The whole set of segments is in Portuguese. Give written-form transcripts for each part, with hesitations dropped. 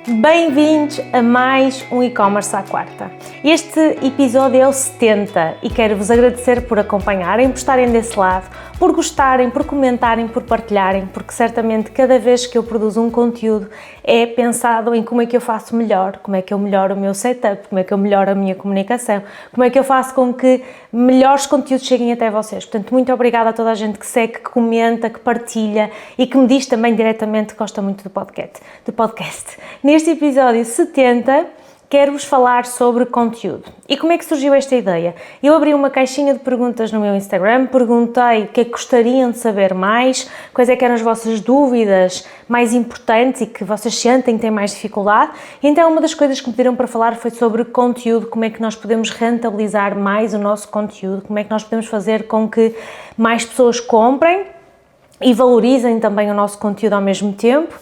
Bem-vindos a mais um e-commerce à quarta. Este episódio é o 70 e quero-vos agradecer por acompanharem, por estarem desse lado, por gostarem, por comentarem, por partilharem, porque certamente cada vez que eu produzo um conteúdo é pensado em como é que eu faço melhor, como é que eu melhoro o meu setup, como é que eu melhoro a minha comunicação, como é que eu faço com que melhores conteúdos cheguem até vocês. Portanto, muito obrigada a toda a gente que segue, que comenta, que partilha e que me diz também diretamente que gosta muito do podcast. Neste episódio 70, quero-vos falar sobre conteúdo. E como é que surgiu esta ideia? Eu abri uma caixinha de perguntas no meu Instagram, perguntei o que é que gostariam de saber mais, quais é que eram as vossas dúvidas mais importantes e que vocês sentem que têm mais dificuldade. E então uma das coisas que me pediram para falar foi sobre conteúdo, como é que nós podemos rentabilizar mais o nosso conteúdo, como é que nós podemos fazer com que mais pessoas comprem e valorizem também o nosso conteúdo ao mesmo tempo.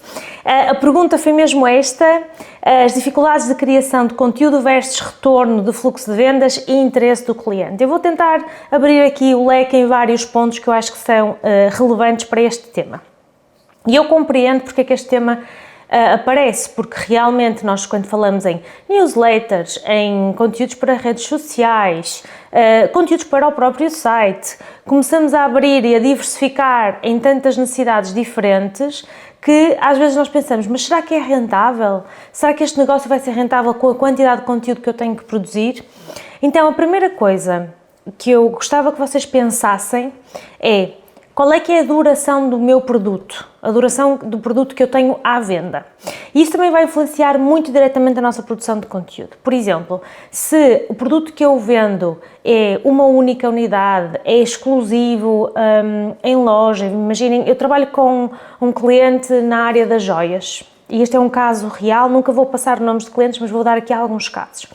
A pergunta foi mesmo esta: as dificuldades de criação de conteúdo versus retorno de fluxo de vendas e interesse do cliente. Eu vou tentar abrir aqui o leque em vários pontos que eu acho que são relevantes para este tema. E eu compreendo porque é que este tema aparece, porque realmente nós, quando falamos em newsletters, em conteúdos para redes sociais, conteúdos para o próprio site, começamos a abrir e a diversificar em tantas necessidades diferentes que às vezes nós pensamos, mas será que é rentável? Será que este negócio vai ser rentável com a quantidade de conteúdo que eu tenho que produzir? Então, a primeira coisa que eu gostava que vocês pensassem é: qual é que é a duração do meu produto? A duração do produto que eu tenho à venda. E isso também vai influenciar muito diretamente a nossa produção de conteúdo. Por exemplo, se o produto que eu vendo é uma única unidade, é exclusivo em loja, imaginem, eu trabalho com um cliente na área das joias, e este é um caso real, nunca vou passar nomes de clientes, mas vou dar aqui alguns casos.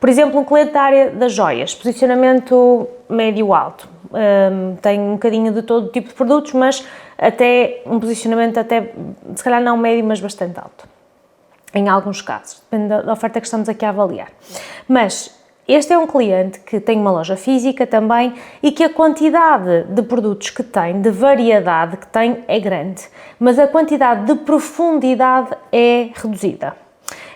Por exemplo, um cliente da área das joias, posicionamento médio-alto, tem um bocadinho de todo tipo de produtos, mas até um posicionamento até, se calhar não médio, mas bastante alto, em alguns casos, depende da oferta que estamos aqui a avaliar. Mas este é um cliente que tem uma loja física também e que a quantidade de produtos que tem, de variedade que tem, é grande, mas a quantidade de profundidade é reduzida.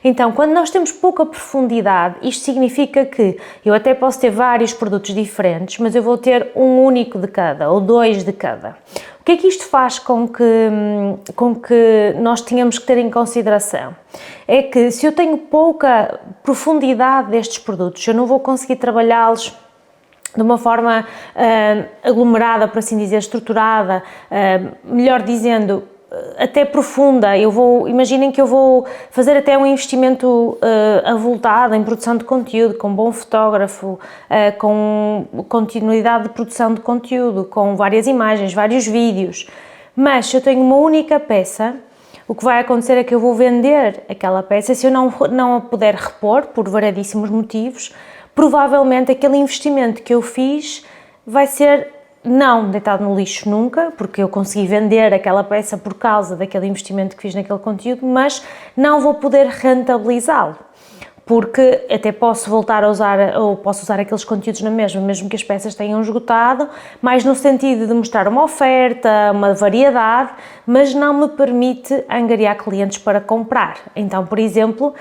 Então, quando nós temos pouca profundidade, isto significa que eu até posso ter vários produtos diferentes, mas eu vou ter um único de cada, ou dois de cada. O que é que isto faz com que nós tenhamos que ter em consideração? É que se eu tenho pouca profundidade destes produtos, eu não vou conseguir trabalhá-los de uma forma aglomerada, por assim dizer, estruturada, melhor dizendo, até profunda. Imaginem que eu vou fazer até um investimento avultado em produção de conteúdo, com um bom fotógrafo, com continuidade de produção de conteúdo, com várias imagens, vários vídeos, mas se eu tenho uma única peça, o que vai acontecer é que eu vou vender aquela peça. Se eu não a puder repor, por variedíssimos motivos, provavelmente aquele investimento que eu fiz vai ser não deitado no lixo nunca, porque eu consegui vender aquela peça por causa daquele investimento que fiz naquele conteúdo, mas não vou poder rentabilizá-lo, porque até posso voltar a usar, ou posso usar aqueles conteúdos na mesma, mesmo que as peças tenham esgotado, mais no sentido de mostrar uma oferta, uma variedade, mas não me permite angariar clientes para comprar. Então, por exemplo,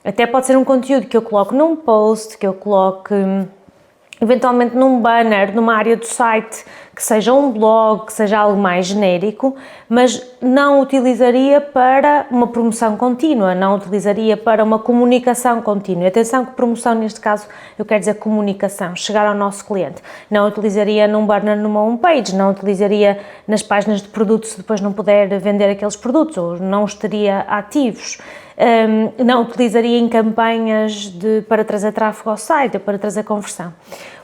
até pode ser um conteúdo que eu coloco num post, que eu coloque eventualmente num banner, numa área do site, que seja um blog, que seja algo mais genérico, mas não utilizaria para uma promoção contínua, não utilizaria para uma comunicação contínua. Atenção que promoção, neste caso, eu quero dizer comunicação, chegar ao nosso cliente. Não utilizaria num banner, numa homepage, não utilizaria nas páginas de produtos se depois não puder vender aqueles produtos, ou não os teria ativos. Não utilizaria em campanhas para trazer tráfego ao site ou para trazer conversão.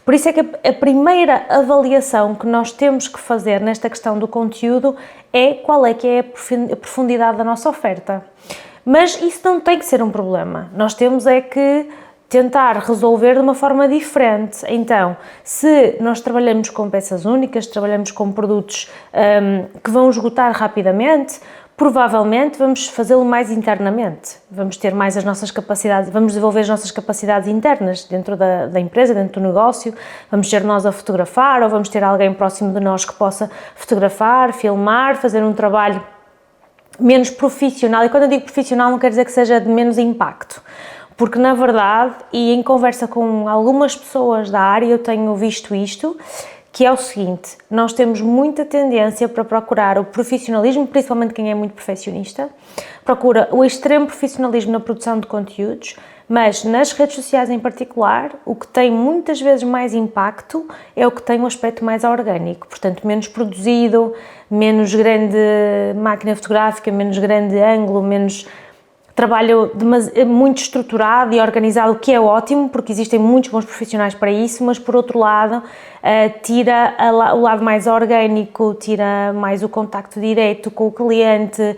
Por isso é que a primeira avaliação que nós temos que fazer nesta questão do conteúdo é qual é que é a profundidade da nossa oferta. Mas isso não tem que ser um problema, nós temos é que tentar resolver de uma forma diferente. Então, se nós trabalhamos com peças únicas, trabalhamos com produtos que vão esgotar rapidamente, provavelmente vamos fazê-lo mais internamente, vamos ter mais as nossas capacidades, vamos desenvolver as nossas capacidades internas dentro da empresa, dentro do negócio, vamos ser nós a fotografar ou vamos ter alguém próximo de nós que possa fotografar, filmar, fazer um trabalho menos profissional, e quando eu digo profissional não quer dizer que seja de menos impacto, porque na verdade, e em conversa com algumas pessoas da área, eu tenho visto isto, que é o seguinte: nós temos muita tendência para procurar o profissionalismo, principalmente quem é muito perfeccionista, procura o extremo profissionalismo na produção de conteúdos, mas nas redes sociais em particular, o que tem muitas vezes mais impacto é o que tem um aspecto mais orgânico, portanto menos produzido, menos grande máquina fotográfica, menos grande ângulo, menos trabalho muito estruturado e organizado, o que é ótimo, porque existem muitos bons profissionais para isso, mas por outro lado tira o lado mais orgânico, tira mais o contacto direto com o cliente,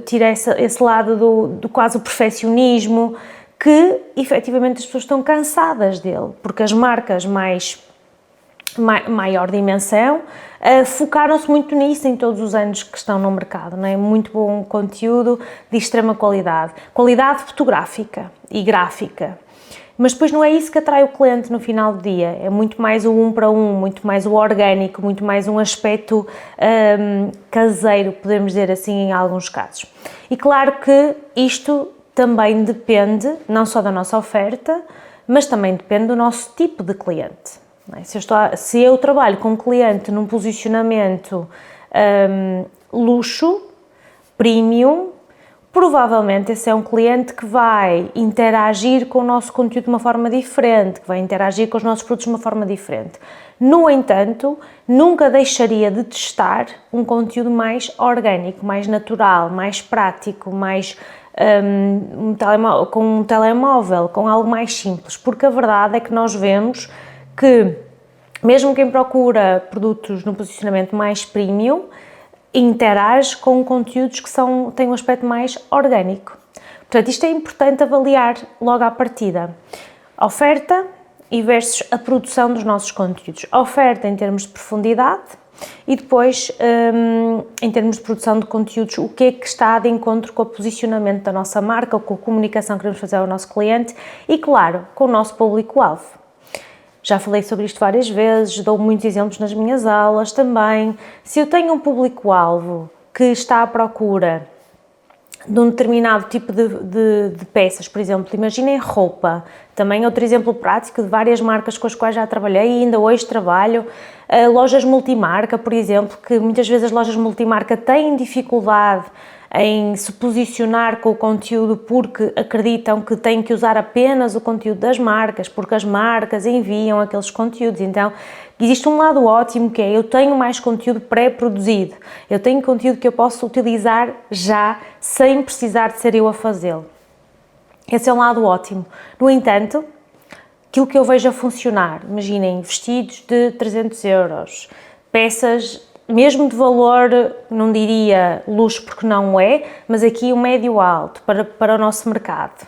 tira esse lado do quase o perfeccionismo, que efetivamente as pessoas estão cansadas dele, porque as marcas maior dimensão, focaram-se muito nisso em todos os anos que estão no mercado, não é? Muito bom conteúdo de extrema qualidade fotográfica e gráfica, mas depois não é isso que atrai o cliente no final do dia, é muito mais o 1 para 1, muito mais o orgânico, muito mais um aspecto caseiro, podemos dizer assim em alguns casos. E claro que isto também depende não só da nossa oferta, mas também depende do nosso tipo de cliente. Se eu trabalho com um cliente num posicionamento luxo, premium, provavelmente esse é um cliente que vai interagir com o nosso conteúdo de uma forma diferente, que vai interagir com os nossos produtos de uma forma diferente. No entanto, nunca deixaria de testar um conteúdo mais orgânico, mais natural, mais prático, mais com um telemóvel, com algo mais simples, porque a verdade é que nós vemos que mesmo quem procura produtos num posicionamento mais premium, interage com conteúdos que têm um aspecto mais orgânico. Portanto, isto é importante avaliar logo à partida. A oferta e versus a produção dos nossos conteúdos. A oferta em termos de profundidade e depois, em termos de produção de conteúdos, o que é que está de encontro com o posicionamento da nossa marca ou com a comunicação que queremos fazer ao nosso cliente e, claro, com o nosso público-alvo. Já falei sobre isto várias vezes, dou muitos exemplos nas minhas aulas também. Se eu tenho um público-alvo que está à procura de um determinado tipo de peças, por exemplo, imaginem roupa, também outro exemplo prático de várias marcas com as quais já trabalhei e ainda hoje trabalho, lojas multimarca, por exemplo, que muitas vezes as lojas multimarca têm dificuldade em se posicionar com o conteúdo porque acreditam que têm que usar apenas o conteúdo das marcas, porque as marcas enviam aqueles conteúdos. Então, existe um lado ótimo que é, eu tenho mais conteúdo pré-produzido, eu tenho conteúdo que eu posso utilizar já, sem precisar de ser eu a fazê-lo. Esse é um lado ótimo. No entanto, aquilo que eu vejo a funcionar, imaginem, vestidos de 300 euros, peças mesmo de valor, não diria luxo porque não é, mas aqui o médio alto para o nosso mercado.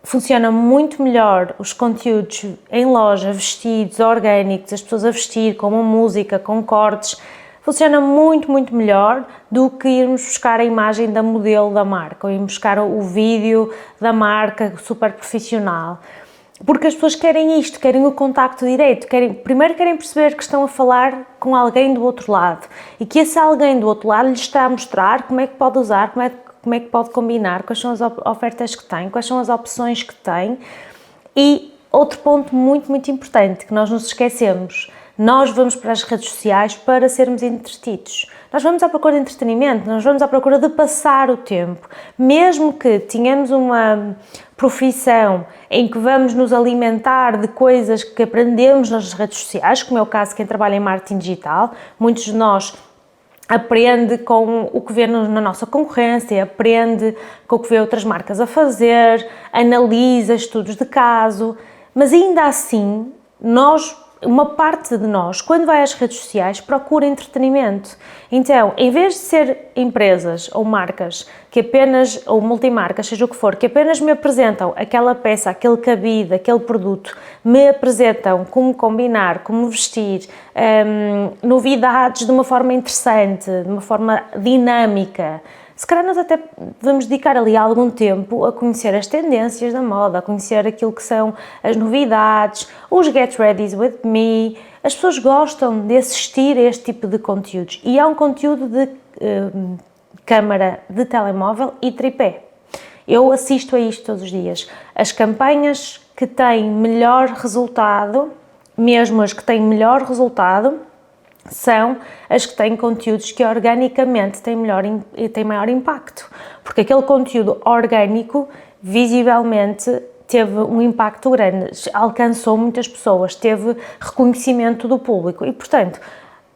Funciona muito melhor os conteúdos em loja, vestidos, orgânicos, as pessoas a vestir, com uma música, com cortes, funciona muito, muito melhor do que irmos buscar a imagem da modelo da marca, ou irmos buscar o vídeo da marca super profissional. Porque as pessoas querem isto, querem o contacto direto, primeiro querem perceber que estão a falar com alguém do outro lado e que esse alguém do outro lado lhes está a mostrar como é que pode usar, como é que pode combinar, quais são as ofertas que tem, quais são as opções que tem. E outro ponto muito, muito importante que nós nos esquecemos, nós vamos para as redes sociais para sermos entretidos. Nós vamos à procura de entretenimento, nós vamos à procura de passar o tempo. Mesmo que tenhamos uma profissão em que vamos nos alimentar de coisas que aprendemos nas redes sociais, como é o caso de quem trabalha em marketing digital, muitos de nós aprende com o que vê na nossa concorrência, aprende com o que vê outras marcas a fazer, analisa estudos de caso, mas ainda assim, uma parte de nós, quando vai às redes sociais, procura entretenimento. Então, em vez de ser empresas ou marcas que apenas, ou multimarcas, seja o que for, que apenas me apresentam aquela peça, aquele cabide, aquele produto, me apresentam como combinar, como vestir, novidades de uma forma interessante, de uma forma dinâmica. Se calhar nós até vamos dedicar ali algum tempo a conhecer as tendências da moda, a conhecer aquilo que são as novidades, os Get Ready With Me. As pessoas gostam de assistir a este tipo de conteúdos e é um conteúdo câmara de telemóvel e tripé. Eu assisto a isto todos os dias. As campanhas que têm melhor resultado, mesmo as que têm melhor resultado, são as que têm conteúdos que organicamente têm maior impacto, porque aquele conteúdo orgânico visivelmente teve um impacto grande, alcançou muitas pessoas, teve reconhecimento do público e, portanto,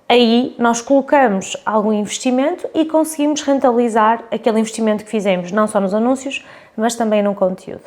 aí nós colocamos algum investimento e conseguimos rentabilizar aquele investimento que fizemos, não só nos anúncios, mas também no conteúdo.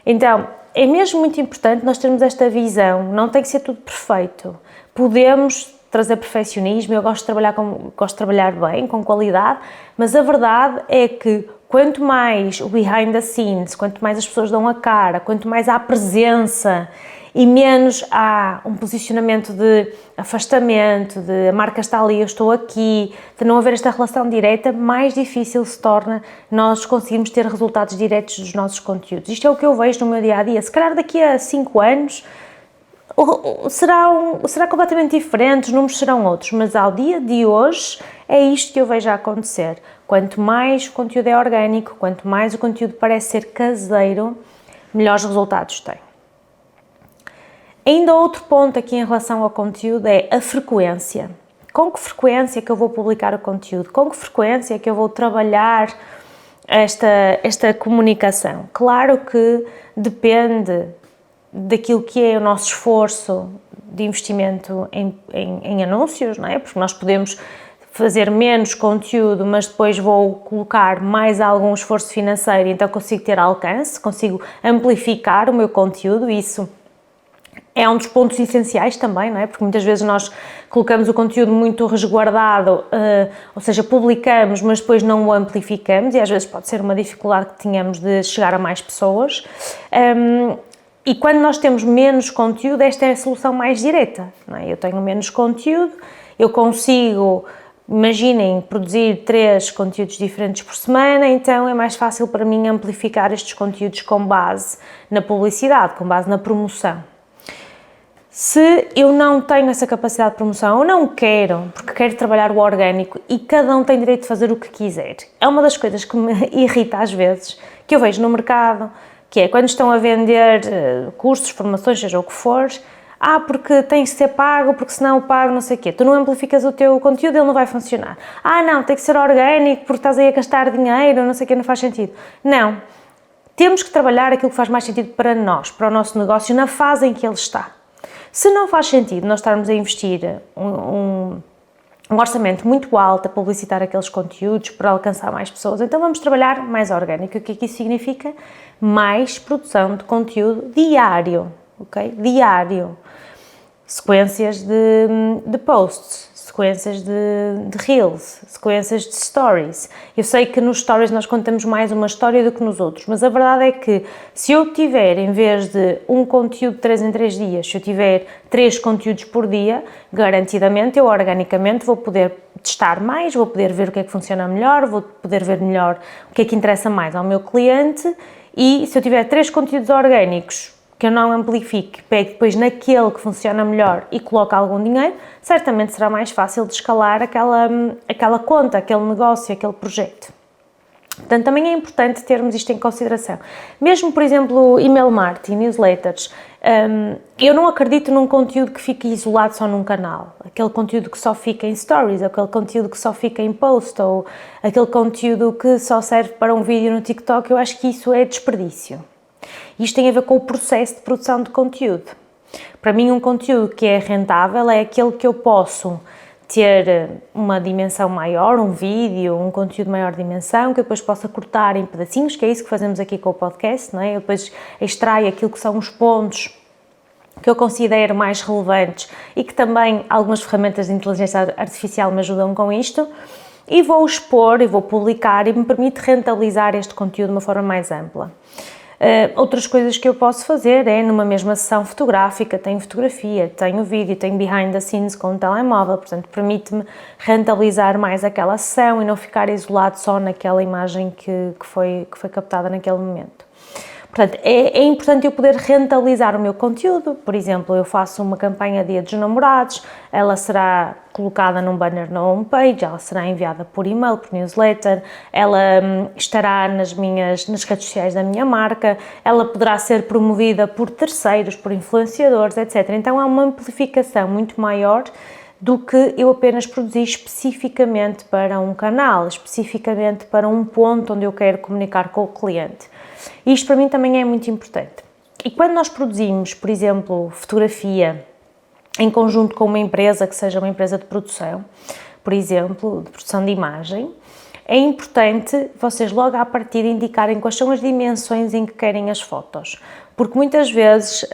Então, é mesmo muito importante nós termos esta visão, não tem que ser tudo perfeito, podemos trazer perfeccionismo, eu gosto de trabalhar bem, com qualidade, mas a verdade é que quanto mais o behind the scenes, quanto mais as pessoas dão a cara, quanto mais há presença e menos há um posicionamento de afastamento, de a marca está ali, eu estou aqui, de não haver esta relação direta, mais difícil se torna nós conseguirmos ter resultados diretos dos nossos conteúdos. Isto é o que eu vejo no meu dia-a-dia. Se calhar daqui a 5 anos será completamente diferente, os números serão outros, mas ao dia de hoje é isto que eu vejo a acontecer. Quanto mais o conteúdo é orgânico, quanto mais o conteúdo parece ser caseiro, melhores resultados tem. Ainda outro ponto aqui em relação ao conteúdo é a frequência. Com que frequência é que eu vou publicar o conteúdo? Com que frequência é que eu vou trabalhar esta comunicação? Claro que depende daquilo que é o nosso esforço de investimento em anúncios, não é? Porque nós podemos fazer menos conteúdo, mas depois vou colocar mais algum esforço financeiro, então consigo ter alcance, consigo amplificar o meu conteúdo, isso é um dos pontos essenciais também, não é? Porque muitas vezes nós colocamos o conteúdo muito resguardado, ou seja, publicamos, mas depois não o amplificamos e às vezes pode ser uma dificuldade que tenhamos de chegar a mais pessoas. E quando nós temos menos conteúdo, esta é a solução mais direta, não é? Eu tenho menos conteúdo, eu consigo, imaginem, produzir 3 conteúdos diferentes por semana, então é mais fácil para mim amplificar estes conteúdos com base na publicidade, com base na promoção. Se eu não tenho essa capacidade de promoção, ou não quero, porque quero trabalhar o orgânico e cada um tem direito de fazer o que quiser, é uma das coisas que me irrita às vezes, que eu vejo no mercado, que é quando estão a vender cursos, formações, seja o que for, porque tem que ser pago, porque senão o pago não sei o quê. Tu não amplificas o teu conteúdo, ele não vai funcionar. Não, tem que ser orgânico, porque estás aí a gastar dinheiro, não sei o quê, não faz sentido. Não. Temos que trabalhar aquilo que faz mais sentido para nós, para o nosso negócio, na fase em que ele está. Se não faz sentido nós estarmos a investir um orçamento muito alto a publicitar aqueles conteúdos para alcançar mais pessoas, então vamos trabalhar mais orgânico. O que é que isso significa? Mais produção de conteúdo diário, ok? Diário. Sequências de posts, sequências de reels, sequências de stories. Eu sei que nos stories nós contamos mais uma história do que nos outros, mas a verdade é que se eu tiver, em vez de um conteúdo de 3 em 3 dias, se eu tiver 3 conteúdos por dia, garantidamente eu organicamente vou poder testar mais, vou poder ver o que é que funciona melhor, vou poder ver melhor o que é que interessa mais ao meu cliente e se eu tiver 3 conteúdos orgânicos que eu não amplifique, pegue depois naquele que funciona melhor e coloque algum dinheiro, certamente será mais fácil de escalar aquela conta, aquele negócio, aquele projeto. Portanto, também é importante termos isto em consideração. Mesmo, por exemplo, email marketing, newsletters, eu não acredito num conteúdo que fique isolado só num canal, aquele conteúdo que só fica em stories, aquele conteúdo que só fica em post, ou aquele conteúdo que só serve para um vídeo no TikTok, eu acho que isso é desperdício. Isto tem a ver com o processo de produção de conteúdo. Para mim, um conteúdo que é rentável é aquele que eu posso ter uma dimensão maior, um vídeo, um conteúdo de maior dimensão, que eu depois possa cortar em pedacinhos, que é isso que fazemos aqui com o podcast, não é? Eu depois extraio aquilo que são os pontos que eu considero mais relevantes e que também algumas ferramentas de inteligência artificial me ajudam com isto, e vou expor, e vou publicar, e me permite rentabilizar este conteúdo de uma forma mais ampla. Outras coisas que eu posso fazer é, numa mesma sessão fotográfica, tenho fotografia, tenho vídeo, tenho behind the scenes com o telemóvel, portanto permite-me rentabilizar mais aquela sessão e não ficar isolado só naquela imagem que foi captada naquele momento. Portanto, é importante eu poder rentabilizar o meu conteúdo. Por exemplo, eu faço uma campanha Dia dos Namorados, ela será colocada num banner na homepage, ela será enviada por e-mail, por newsletter, ela estará nas redes sociais da minha marca, ela poderá ser promovida por terceiros, por influenciadores, etc. Então há uma amplificação muito maior do que eu apenas produzir especificamente para um canal, especificamente para um ponto onde eu quero comunicar com o cliente. Isto para mim também é muito importante. E quando nós produzimos, por exemplo, fotografia em conjunto com uma empresa que seja uma empresa de produção, por exemplo, de produção de imagem, é importante vocês logo à partida indicarem quais são as dimensões em que querem as fotos, porque muitas vezes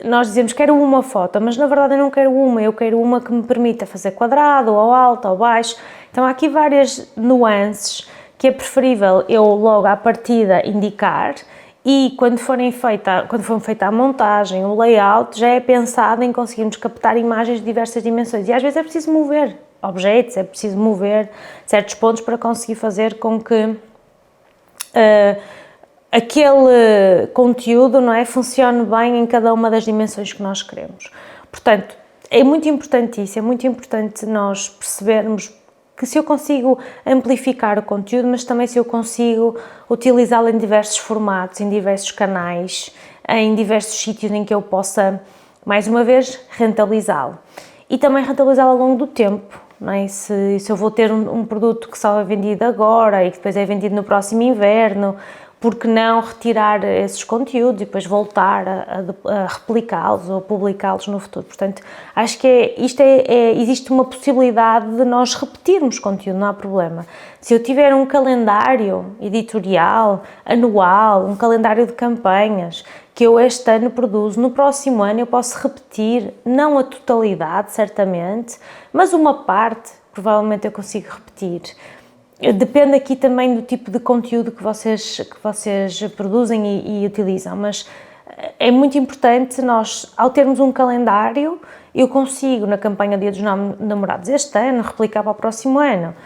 nós dizemos que quero uma foto, mas na verdade eu não quero uma, eu quero uma que me permita fazer quadrado, ou alto, ou baixo. Então há aqui várias nuances que é preferível eu logo à partida indicar, e quando for feita a montagem, o layout, já é pensado em conseguirmos captar imagens de diversas dimensões. E às vezes é preciso mover objetos, é preciso mover certos pontos para conseguir fazer com que aquele conteúdo, não é, funcione bem em cada uma das dimensões que nós queremos. Portanto, é muito importante isso, é muito importante nós percebermos que se eu consigo amplificar o conteúdo, mas também se eu consigo utilizá-lo em diversos formatos, em diversos canais, em diversos sítios em que eu possa, mais uma vez, rentabilizá-lo. E também rentabilizá-lo ao longo do tempo, não é? Se eu vou ter um produto que só é vendido agora e que depois é vendido no próximo inverno, por que não retirar esses conteúdos e depois voltar a replicá-los ou publicá-los no futuro? Portanto, acho que existe uma possibilidade de nós repetirmos conteúdo, não há problema. Se eu tiver um calendário editorial, anual, um calendário de campanhas, que eu este ano produzo, no próximo ano eu posso repetir, não a totalidade, certamente, mas uma parte, provavelmente eu consigo repetir. Depende aqui também do tipo de conteúdo que vocês produzem e utilizam, mas é muito importante nós, ao termos um calendário, eu consigo na campanha Dia dos Namorados este ano replicar para o próximo ano,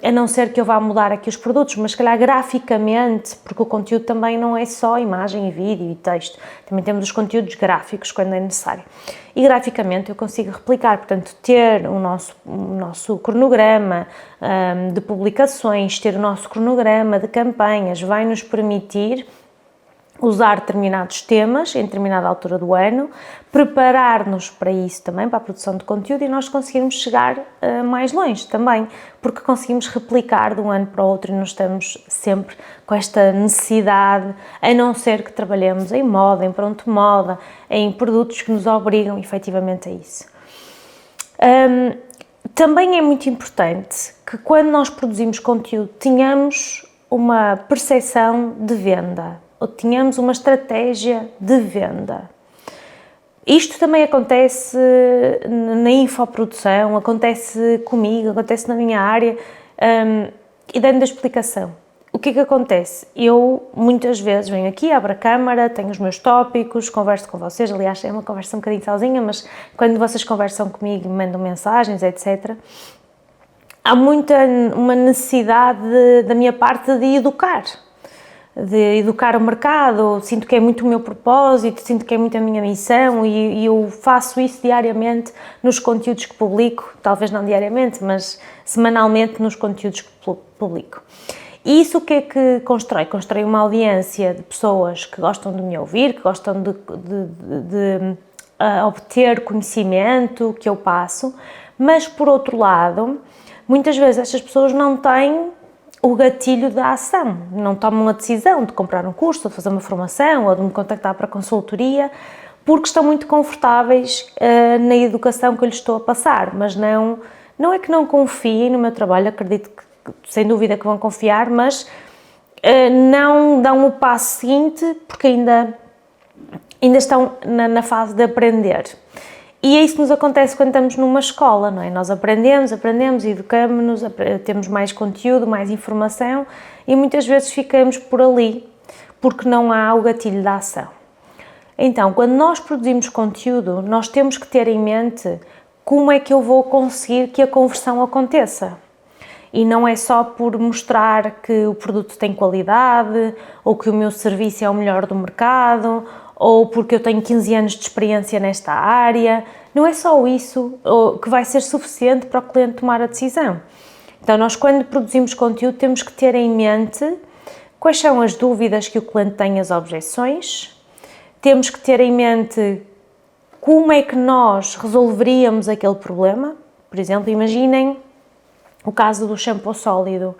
a não ser que eu vá mudar aqui os produtos, mas se calhar graficamente, porque o conteúdo também não é só imagem e vídeo e texto, também temos os conteúdos gráficos quando é necessário. E graficamente eu consigo replicar, portanto, ter o nosso cronograma de publicações, ter o nosso cronograma de campanhas, vai nos permitir usar determinados temas em determinada altura do ano, preparar-nos para isso também, para a produção de conteúdo, e nós conseguirmos chegar mais longe também, porque conseguimos replicar de um ano para o outro e não estamos sempre com esta necessidade, a não ser que trabalhemos em moda, em pronto moda, em produtos que nos obrigam efetivamente a isso. Também é muito importante que quando nós produzimos conteúdo tenhamos uma percepção de venda, ou tenhamos uma estratégia de venda. Isto também acontece na infoprodução, acontece comigo, acontece na minha área, e dando a explicação. O que é que acontece? Eu muitas vezes venho aqui, abro a câmara, tenho os meus tópicos, converso com vocês, aliás é uma conversa um bocadinho sozinha, mas quando vocês conversam comigo, me mandam mensagens, etc., há uma necessidade da minha parte de educar o mercado, sinto que é muito o meu propósito, sinto que é muito a minha missão e eu faço isso diariamente nos conteúdos que publico, talvez não diariamente, mas semanalmente nos conteúdos que publico. E isso o que é que constrói? Constrói uma audiência de pessoas que gostam de me ouvir, que gostam de obter conhecimento que eu passo, mas por outro lado, muitas vezes estas pessoas não têm o gatilho da ação, não tomam a decisão de comprar um curso, de fazer uma formação ou de me contactar para consultoria, porque estão muito confortáveis na educação que eu lhes estou a passar, mas não é que não confiem no meu trabalho, acredito que sem dúvida que vão confiar, mas não dão o passo seguinte porque ainda estão na fase de aprender. E é isso que nos acontece quando estamos numa escola, não é? Nós aprendemos, educamos-nos, temos mais conteúdo, mais informação e muitas vezes ficamos por ali, porque não há o gatilho da ação. Então, quando nós produzimos conteúdo, nós temos que ter em mente como é que eu vou conseguir que a conversão aconteça. E não é só por mostrar que o produto tem qualidade, ou que o meu serviço é o melhor do mercado, ou porque eu tenho 15 anos de experiência nesta área. Não é só isso que vai ser suficiente para o cliente tomar a decisão. Então, nós quando produzimos conteúdo temos que ter em mente quais são as dúvidas que o cliente tem, as objeções. Temos que ter em mente como é que nós resolveríamos aquele problema. Por exemplo, imaginem o caso do shampoo sólido.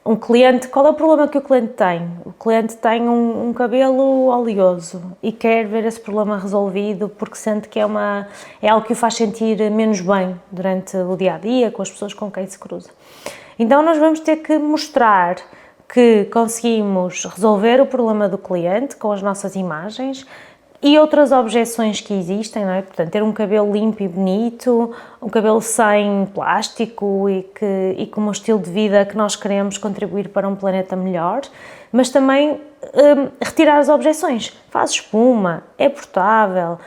Um cliente, qual é o problema que o cliente tem? O cliente tem um cabelo oleoso e quer ver esse problema resolvido porque sente que é algo que o faz sentir menos bem durante o dia-a-dia, com as pessoas com quem se cruza. Então nós vamos ter que mostrar que conseguimos resolver o problema do cliente com as nossas imagens e outras objeções que existem, não é? Portanto, ter um cabelo limpo e bonito, um cabelo sem plástico e com um estilo de vida que nós queremos contribuir para um planeta melhor, mas também retirar as objeções. Faz espuma, é portável,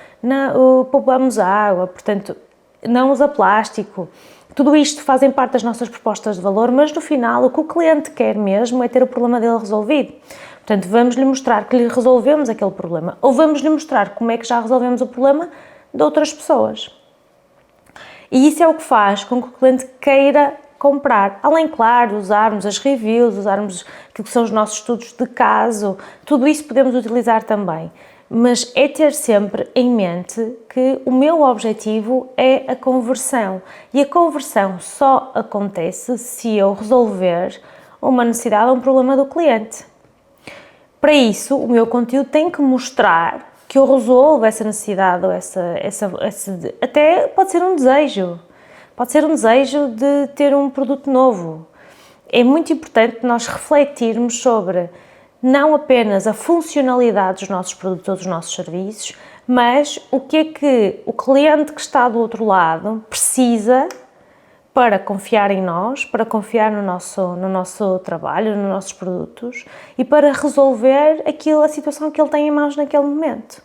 poupamos água, portanto, não usa plástico. Tudo isto fazem parte das nossas propostas de valor, mas no final o que o cliente quer mesmo é ter o problema dele resolvido. Portanto, vamos-lhe mostrar que lhe resolvemos aquele problema, ou vamos-lhe mostrar como é que já resolvemos o problema de outras pessoas. E isso é o que faz com que o cliente queira comprar. Além, claro, de usarmos as reviews, usarmos aquilo que são os nossos estudos de caso, tudo isso podemos utilizar também. Mas é ter sempre em mente que o meu objetivo é a conversão. E a conversão só acontece se eu resolver uma necessidade ou um problema do cliente. Para isso, o meu conteúdo tem que mostrar que eu resolvo essa necessidade ou até pode ser um desejo. Pode ser um desejo de ter um produto novo. É muito importante nós refletirmos sobre não apenas a funcionalidade dos nossos produtos ou dos nossos serviços, mas o que é que o cliente que está do outro lado precisa para confiar em nós, para confiar no nosso trabalho, nos nossos produtos e para resolver a situação que ele tem em mãos naquele momento.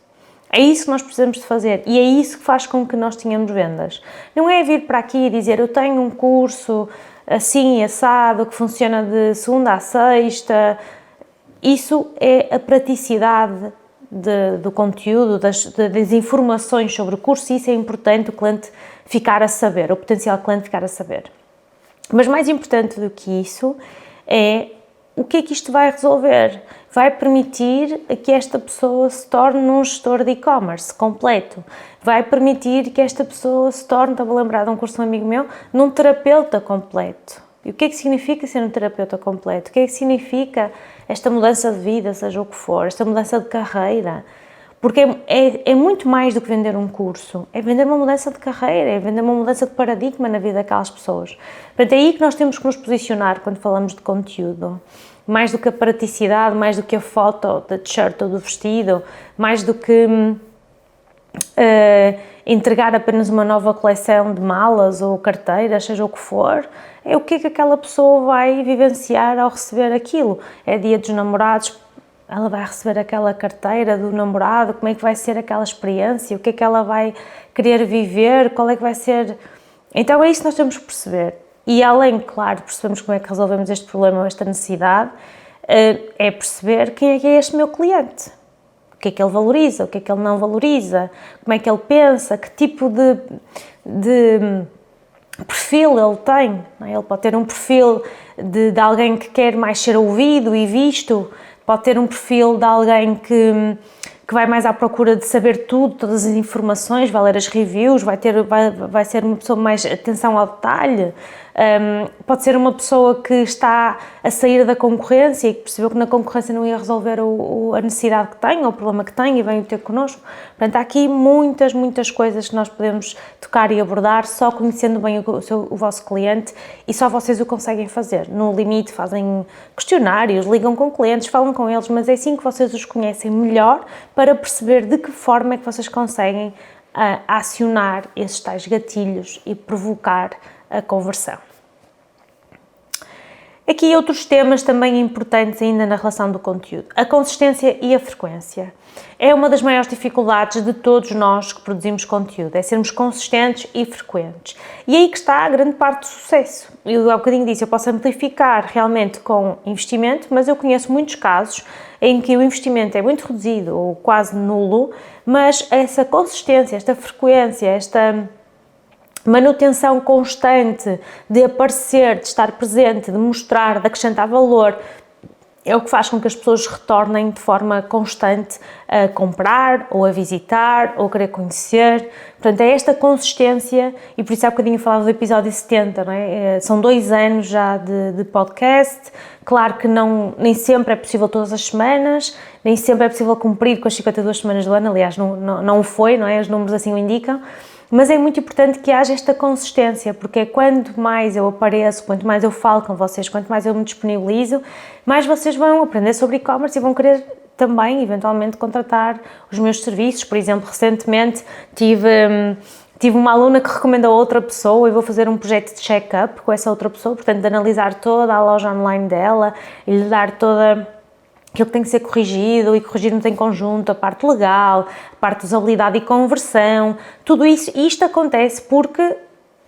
É isso que nós precisamos de fazer e é isso que faz com que nós tenhamos vendas. Não é vir para aqui e dizer eu tenho um curso assim assado que funciona de segunda a sexta. Isso é a praticidade do conteúdo, das informações sobre o curso, e isso é importante o cliente ficar a saber, o potencial cliente ficar a saber. Mas mais importante do que isso é o que é que isto vai resolver. Vai permitir que esta pessoa se torne um gestor de e-commerce completo. Vai permitir que esta pessoa se torne, estava a lembrar de um curso de um amigo meu, num terapeuta completo. E o que é que significa ser um terapeuta completo? O que é que significa esta mudança de vida, seja o que for, esta mudança de carreira? Porque é muito mais do que vender um curso, é vender uma mudança de carreira, é vender uma mudança de paradigma na vida daquelas pessoas. Portanto, é aí que nós temos que nos posicionar quando falamos de conteúdo. Mais do que a praticidade, mais do que a foto da t-shirt ou do vestido, mais do que entregar apenas uma nova coleção de malas ou carteiras, seja o que for, é o que é que aquela pessoa vai vivenciar ao receber aquilo. É dia dos namorados, ela vai receber aquela carteira do namorado, como é que vai ser aquela experiência, o que é que ela vai querer viver, qual é que vai ser... Então é isso que nós temos que perceber. E além, claro, de percebermos como é que resolvemos este problema ou esta necessidade, é perceber quem é que é este meu cliente. O que é que ele valoriza, o que é que ele não valoriza, como é que ele pensa, que tipo de perfil ele tem. Não é? Ele pode ter um perfil de alguém que quer mais ser ouvido e visto, pode ter um perfil de alguém que vai mais à procura de saber tudo, todas as informações, vai ler as reviews, vai ser uma pessoa mais atenção ao detalhe. Pode ser uma pessoa que está a sair da concorrência e que percebeu que na concorrência não ia resolver a necessidade que tem ou o problema que tem e vem ter connosco. Portanto, há aqui muitas coisas que nós podemos tocar e abordar só conhecendo bem o vosso cliente, e só vocês o conseguem fazer. No limite fazem questionários, ligam com clientes, falam com eles, mas é assim que vocês os conhecem melhor para perceber de que forma é que vocês conseguem acionar esses tais gatilhos e provocar a conversão. Aqui outros temas também importantes ainda na relação do conteúdo. A consistência e a frequência. É uma das maiores dificuldades de todos nós que produzimos conteúdo, é sermos consistentes e frequentes. E aí que está a grande parte do sucesso. Eu há bocadinho disse, eu posso amplificar realmente com investimento, mas eu conheço muitos casos em que o investimento é muito reduzido ou quase nulo, mas essa consistência, esta frequência, esta manutenção constante de aparecer, de estar presente, de mostrar, de acrescentar valor, é o que faz com que as pessoas retornem de forma constante a comprar, ou a visitar, ou a querer conhecer. Portanto, é esta consistência, e por isso há bocadinho eu falava do episódio 70, não é? São 2 anos já de podcast. Claro que nem sempre é possível todas as semanas, nem sempre é possível cumprir com as 52 semanas do ano, aliás, não o foi, não é? Os números assim o indicam. Mas é muito importante que haja esta consistência, porque quanto mais eu apareço, quanto mais eu falo com vocês, quanto mais eu me disponibilizo, mais vocês vão aprender sobre e-commerce e vão querer também, eventualmente, contratar os meus serviços. Por exemplo, recentemente tive uma aluna que recomendou a outra pessoa e vou fazer um projeto de check-up com essa outra pessoa, portanto, de analisar toda a loja online dela e lhe dar toda aquilo que tem que ser corrigido e corrigirmos em conjunto, a parte legal, a parte de usabilidade e conversão, tudo isso. E isto acontece porque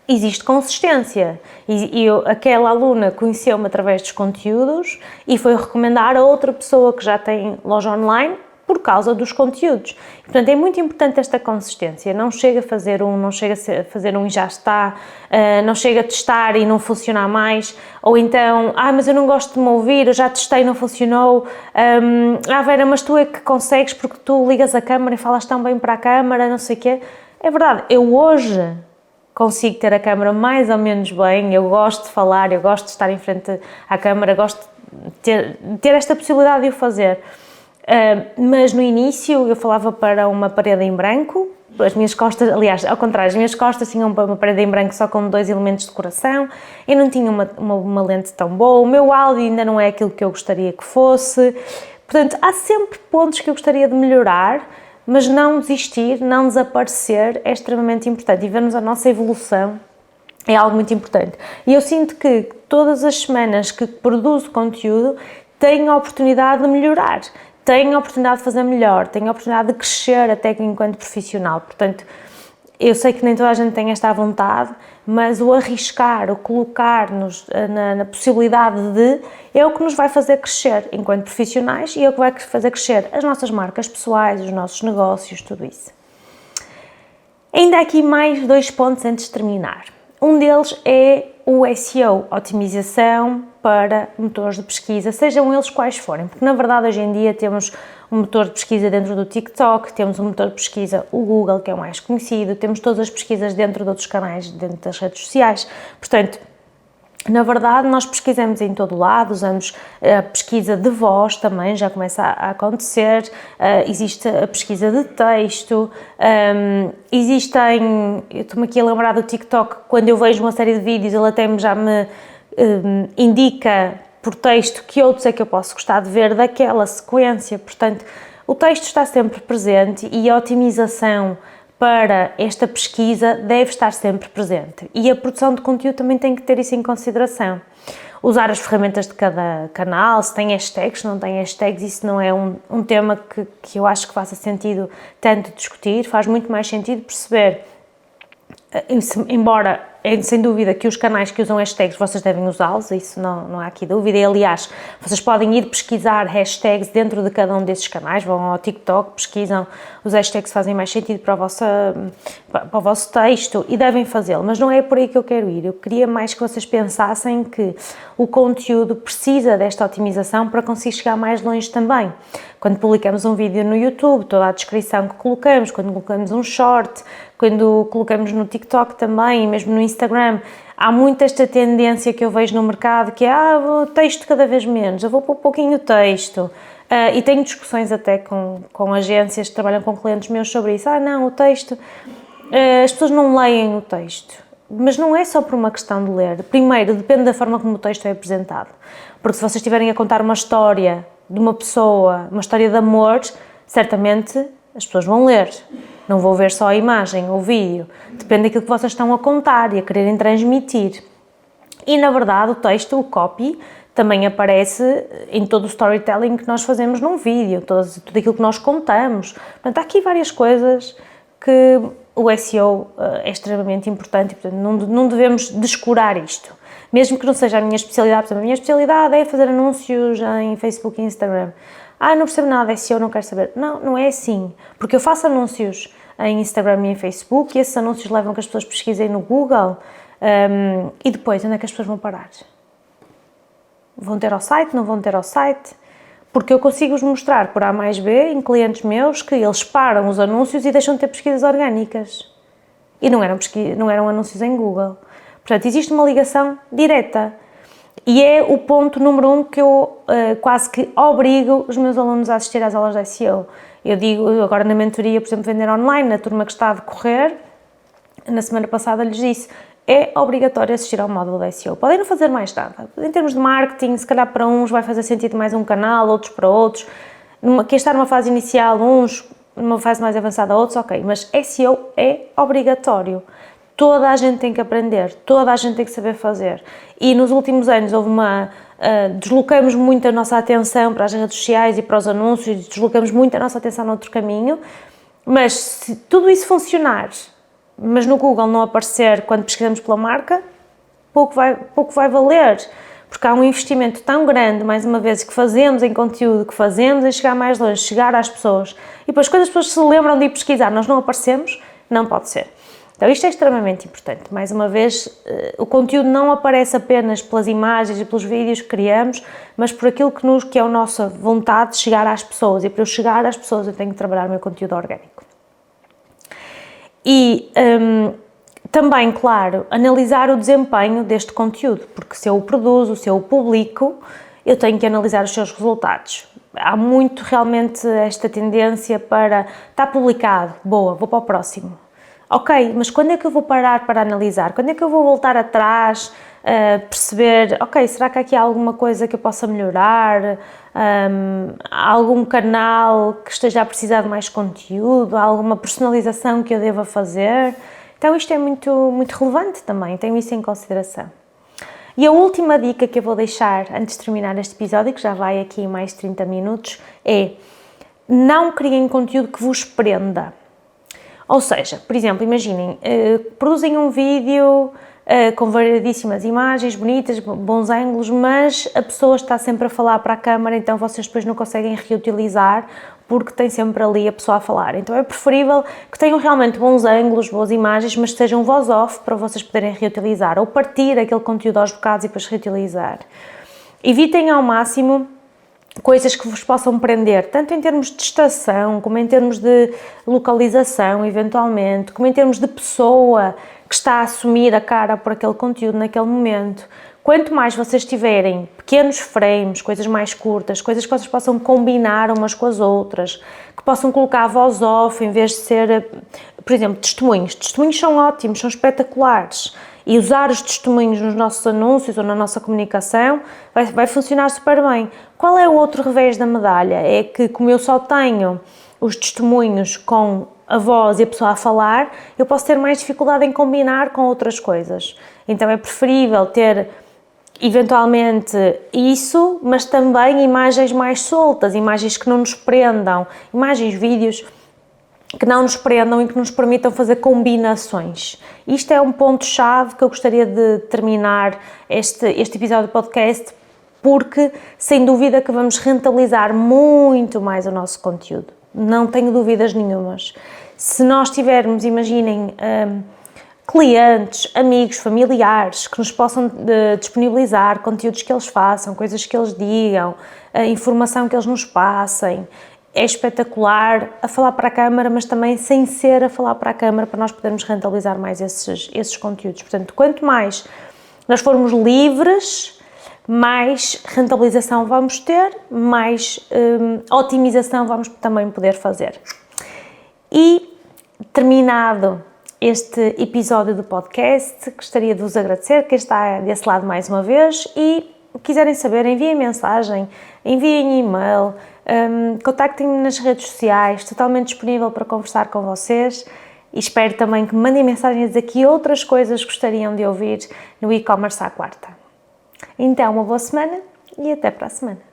existe consistência. Aquela aluna conheceu-me através dos conteúdos e foi recomendar a outra pessoa que já tem loja online por causa dos conteúdos. Portanto, é muito importante esta consistência. Não chega a fazer não chega a fazer um e já está, não chega a testar e não funcionar mais, ou então, mas eu não gosto de me ouvir, eu já testei e não funcionou, Vera, mas tu é que consegues porque tu ligas a câmara e falas tão bem para a câmara, não sei o quê. É verdade, eu hoje consigo ter a câmara mais ou menos bem, eu gosto de falar, eu gosto de estar em frente à câmara, gosto de ter esta possibilidade de o fazer. Mas no início eu falava para uma parede em branco, as minhas costas, aliás, ao contrário, as minhas costas tinham uma parede em branco só com 2 elementos de decoração, eu não tinha uma lente tão boa, o meu áudio ainda não é aquilo que eu gostaria que fosse, portanto, há sempre pontos que eu gostaria de melhorar, mas não desistir, não desaparecer é extremamente importante e vermos a nossa evolução é algo muito importante. E eu sinto que todas as semanas que produzo conteúdo tenho a oportunidade de melhorar, tenho a oportunidade de fazer melhor, tenho a oportunidade de crescer até enquanto profissional. Portanto, eu sei que nem toda a gente tem esta vontade, mas o arriscar, o colocar-nos na possibilidade é o que nos vai fazer crescer enquanto profissionais e é o que vai fazer crescer as nossas marcas pessoais, os nossos negócios, tudo isso. Ainda há aqui mais 2 pontos antes de terminar. Um deles é o SEO, otimização para motores de pesquisa, sejam eles quais forem, porque na verdade hoje em dia temos um motor de pesquisa dentro do TikTok, temos um motor de pesquisa, o Google, que é o mais conhecido, temos todas as pesquisas dentro de outros canais, dentro das redes sociais, portanto, na verdade, nós pesquisamos em todo lado, usamos a pesquisa de voz também, já começa a acontecer, existe a pesquisa de texto, eu estou-me aqui a lembrar do TikTok, quando eu vejo uma série de vídeos, ele até já me indica por texto que outros é que eu posso gostar de ver daquela sequência, portanto, o texto está sempre presente e a otimização para esta pesquisa deve estar sempre presente e a produção de conteúdo também tem que ter isso em consideração. Usar as ferramentas de cada canal, se tem hashtags, se não tem hashtags, isso não é um tema que eu acho que faça sentido tanto discutir, faz muito mais sentido perceber, embora sem dúvida que os canais que usam hashtags vocês devem usá-los, isso não há aqui dúvida, e aliás, vocês podem ir pesquisar hashtags dentro de cada um desses canais, vão ao TikTok, pesquisam os hashtags que fazem mais sentido para o vosso texto e devem fazê-lo, mas não é por aí que eu quero ir, eu queria mais que vocês pensassem que o conteúdo precisa desta otimização para conseguir chegar mais longe também. Quando publicamos um vídeo no YouTube, toda a descrição que colocamos, quando colocamos um short, quando colocamos no TikTok também e mesmo no Instagram, há muito esta tendência que eu vejo no mercado que é o texto cada vez menos, eu vou pôr um pouquinho texto. E tenho discussões até com agências que trabalham com clientes meus sobre isso. Não, o texto, as pessoas não leem o texto. Mas não é só por uma questão de ler. Primeiro, depende da forma como o texto é apresentado. Porque se vocês estiverem a contar uma história de uma pessoa, uma história de amor, certamente as pessoas vão ler. Não vou ver só a imagem ou o vídeo. Depende daquilo que vocês estão a contar e a quererem transmitir. E, na verdade, o texto, o copy, também aparece em todo o storytelling que nós fazemos num vídeo, tudo aquilo que nós contamos. Portanto, há aqui várias coisas que o SEO é extremamente importante e, portanto, não devemos descurar isto. Mesmo que não seja a minha especialidade, portanto, a minha especialidade é fazer anúncios em Facebook e Instagram. Não percebo nada de SEO, não quero saber. Não, não é assim. Porque eu faço anúncios em Instagram e em Facebook e esses anúncios levam que as pessoas pesquisem no Google e depois, onde é que as pessoas vão parar? Vão ter ao site, não vão ter ao site? Porque eu consigo-vos mostrar por A mais B, em clientes meus, que eles param os anúncios e deixam de ter pesquisas orgânicas. E não eram anúncios em Google. Portanto, existe uma ligação direta. E é o ponto número 1 que eu quase que obrigo os meus alunos a assistir às aulas de SEO. Eu digo, agora na mentoria, por exemplo, vender online, na turma que está a decorrer, na semana passada lhes disse, é obrigatório assistir ao módulo de SEO. Podem não fazer mais nada. Em termos de marketing, se calhar para uns vai fazer sentido mais um canal, outros para outros. Quem está numa fase inicial, uns numa fase mais avançada, outros, ok. Mas SEO é obrigatório. Toda a gente tem que aprender, toda a gente tem que saber fazer. E nos últimos anos houve deslocamos muito a nossa atenção para as redes sociais e para os anúncios, deslocamos muito a nossa atenção noutro caminho, mas se tudo isso funcionar, mas no Google não aparecer quando pesquisamos pela marca, pouco vai valer, porque há um investimento tão grande, mais uma vez, que fazemos em conteúdo, que fazemos em chegar mais longe, chegar às pessoas, e depois quando as pessoas se lembram de ir pesquisar, nós não aparecemos, não pode ser. Então isto é extremamente importante. Mais uma vez, o conteúdo não aparece apenas pelas imagens e pelos vídeos que criamos, mas por aquilo que é a nossa vontade de chegar às pessoas, e para eu chegar às pessoas eu tenho que trabalhar o meu conteúdo orgânico. E também, claro, analisar o desempenho deste conteúdo, porque se eu o produzo, se eu o publico, eu tenho que analisar os seus resultados. Há muito realmente esta tendência para, está publicado, boa, vou para o próximo. Ok, mas quando é que eu vou parar para analisar? Quando é que eu vou voltar atrás, perceber, ok, será que aqui há alguma coisa que eu possa melhorar? Há algum canal que esteja a precisar de mais conteúdo? Há alguma personalização que eu deva fazer? Então isto é muito, muito relevante também, tenho isso em consideração. E a última dica que eu vou deixar antes de terminar este episódio, que já vai aqui mais 30 minutos, é não criem conteúdo que vos prenda. Ou seja, por exemplo, imaginem, produzem um vídeo com variedíssimas imagens, bonitas, bons ângulos, mas a pessoa está sempre a falar para a câmara, então vocês depois não conseguem reutilizar porque tem sempre ali a pessoa a falar. Então é preferível que tenham realmente bons ângulos, boas imagens, mas sejam voz off para vocês poderem reutilizar ou partir aquele conteúdo aos bocados e depois reutilizar. Evitem ao máximo coisas que vos possam prender, tanto em termos de estação, como em termos de localização, eventualmente, como em termos de pessoa que está a assumir a cara por aquele conteúdo naquele momento. Quanto mais vocês tiverem pequenos frames, coisas mais curtas, coisas que vocês possam combinar umas com as outras, que possam colocar a voz off em vez de ser, por exemplo, testemunhos. Testemunhos são ótimos, são espetaculares. E usar os testemunhos nos nossos anúncios ou na nossa comunicação vai funcionar super bem. Qual é o outro revés da medalha? É que, como eu só tenho os testemunhos com a voz e a pessoa a falar, eu posso ter mais dificuldade em combinar com outras coisas. Então é preferível ter, eventualmente, isso, mas também imagens mais soltas, imagens que não nos prendam, imagens, vídeos que não nos prendam e que nos permitam fazer combinações. Isto é um ponto-chave que eu gostaria de terminar este episódio do podcast, porque sem dúvida que vamos rentabilizar muito mais o nosso conteúdo. Não tenho dúvidas nenhumas. Se nós tivermos, imaginem, clientes, amigos, familiares que nos possam disponibilizar conteúdos que eles façam, coisas que eles digam, informação que eles nos passem, é espetacular a falar para a câmara, mas também sem ser a falar para a câmara, para nós podermos rentabilizar mais esses conteúdos. Portanto, quanto mais nós formos livres, mais rentabilização vamos ter, mais otimização vamos também poder fazer. E terminado este episódio do podcast, gostaria de vos agradecer quem está desse lado mais uma vez e quiserem saber, enviem mensagem, enviem e-mail, contactem-me nas redes sociais, totalmente disponível para conversar com vocês e espero também que me mandem mensagens aqui outras coisas que gostariam de ouvir no e-commerce à quarta. Então, uma boa semana e até para a semana.